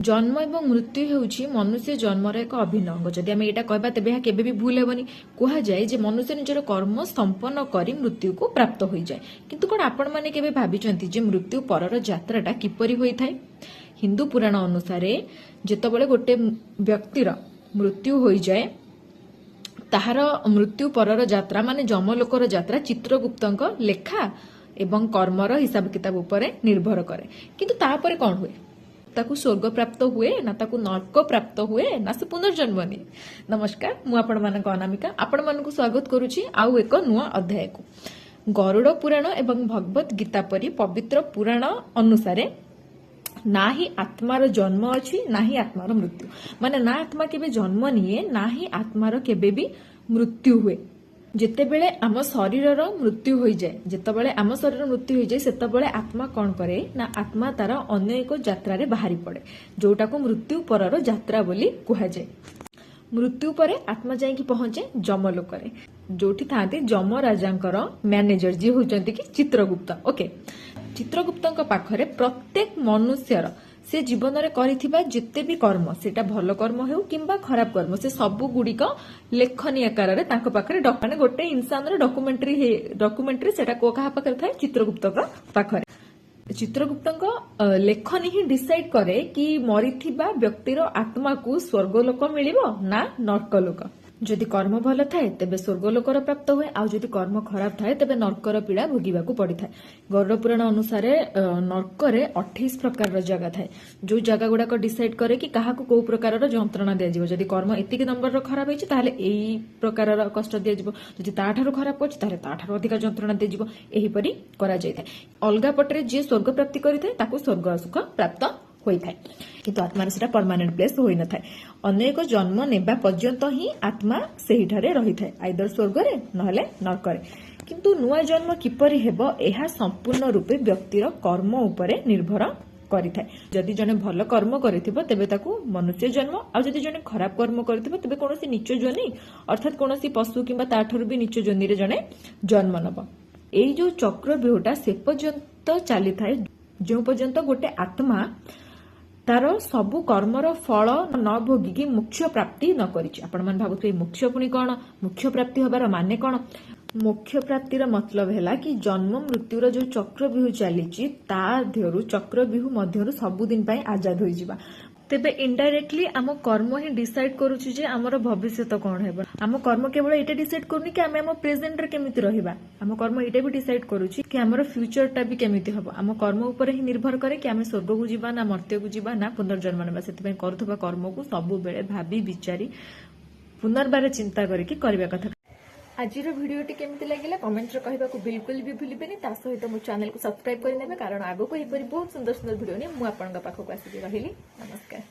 जन्म एवं मृत्यु होउछि मनुष्य जन्मर एक अभिन्न अंग। जदि आम यहाँ कहबा तेबे यहाँ केबे भी भूल हेबनी। कहा जाए जे मनुष्य निजर कर्म संपन्न करी मृत्यु को प्राप्त हो जाए। किंतु कोन आपण माने केबे भाबिचंती जे मृत्यु परर यात्राटा किपरि होई थाए? हिंदू पुराण अनुसार जेतबेले गोटे व्यक्तिर मृत्यु हो जाए ताहार मृत्यु परर यात्रा माने जमलोकर यात्रा चित्रगुप्तंक लेखा एवं कर्मर हिसाब किताब उपरे निर्भर करे। किंतु तापरे कोन हुए? ताकू स्वर्ग प्राप्त हुए ना ताकू नरक प्राप्त हुए ना से पुनर्जन्म निये। नमस्कार, मु आपण मानक अनामिका आपण मानकु स्वागत करूची आउ एक नुआ अध्याय को। गरुड़ पुराण एवं भगवत गीता परी पवित्र पुराण अनुसारे ना ही आत्मार जन्म अछि ना ही आत्मार मृत्यु। माने ना आत्मा केबे जन्म निये ना ही आत्मार केबे भी मृत्यु हुए। जेतेबेले आम शरीरर मृत्यु हो जाए जेतेबेले आम शरीर मृत्यु हो जाए सेतेबेले आत्मा कौन करे ना आत्मा तार अन्य एक यात्रा रे बाहरी पड़े जोटा को मृत्यु परर यात्रा बोली कहा जाए। मृत्यु परे आत्मा जाइकी पहुंचे जमलोक रे जोठी थाते जम राजांकर मैनेजर जी होचंती कि चित्रगुप्त। ओके, चित्रगुप्तंक पाखरे प्रत्येक मनुष्यर से जीवन में करिथिबा जेते भी कर्म सेटा भल कर्म हेउ किंबा खराब कर्म से सबु गुड़िक लेखनी आकार रे तांको पाखरे माने गोटे इंसान रे डॉक्यूमेंट्री सेटा को कहा पाखरे थाए? चित्रगुप्तक पाखरे। चित्रगुप्तंक लेखनी ही डिसाइड करे कि मरिथिबा व्यक्तिर आत्मा को स्वर्गलोक मिलिबो ना नरकलोक। जदि कर्म भल थाए तेबे स्वर्गलोकर प्राप्त हुए आउ जदि कर्म खराब थाए तेबे नरकर पीड़ा भोगिबाकू पड़िथाए। गरुड़ पुराण अनुसार नरकरे 28 प्रकार जगह थाए जो जगह गुड़ाक डिसाइड करे कि काहाकू को प्रकार जंत्रणा दिया जिवो। जदि कर्म एतिक नंबर खराब होइछि ताहले एई प्रकार कष्ट दिया जिवो, जदि ताठारु खराब होइछि ताहले ताठारु अधिक जंत्रणा दिया जिवो। एही परी करा जाय थाए। अलगा पटरे जे स्वर्ग प्राप्ति करिथाए ताकू स्वर्ग सुख प्राप्त होई थाए किंतु आत्मार सेटा परमानेंट प्लेस होई न थाए। अनेक जन्म नेबा पर्यंत ही आत्मा सेही ठारे रही थाए, आइदर स्वर्ग रे नहले नरक रे। किंतु नुआ जन्म किपरि हेबो एहा संपूर्ण रूपे व्यक्तिर कर्म उपरे निर्भर करिथाए। जदि जने भल कर्म करिथिबो तेबे ताकू मनुष्य जन्म आउ जदि जने खराब कर्म करिथिबो तेबे कोनोसी नीच जोनि अर्थात कोनोसी पशु किंबा ताठरु भी नीच जोनि रे जने जन्म नब। एई जो चक्रव्यूहटा से पर्यंत चली थाए जो पर्यंत गोटे आत्मा तार सबु कर्मर फल न भोगिकी मोक्ष प्राप्ति न करिछि। आपण मन भाबुथि मोक्ष पुनी कोन? मोक्ष प्राप्ति हबार माने कोन? मोक्ष प्राप्तिर मतलब हैला कि जन्म मृत्युर जो चक्रव्यूह चलीछि ता ध्यरु चक्रव्यूह मध्यरु सबुदिन पई आजाद होई जिबा। तेबे इनडायरेक्टली आम कर्म ही डिसाइड करूछि जे हमर भविष्य कोन हेबा। आम कर्म केवल एटा डिसाइड करनी कि आम प्रेजेंट रे केमिति रहिबा। आम कर्म एटा भी डिसाइड करूछि कि हमर फ्यूचरटा भी केमिति हबो। आम कर्म ऊपर ही निर्भर करे कि आम स्वर्ग को जिबा ना मर्त्य को जिबा ना पुनर्जन्म नेबा। सेति पई करथबा कर्म को सबु बेले भाबी विचारी पुनर्बार चिंता करिकि करबा कथा। आजिर भिडियोटी केमिति लागिला कमेंट रे कहबाकू बिल्कुल भी भूलिबेनी। ता सहित मो चैनल को सब्सक्राइब करि नेबे कारण आगो को एपरि बहुत सुंदर सुंदर भिडियो ने मु आपनका पाखो आसी रहिली। नमस्कार।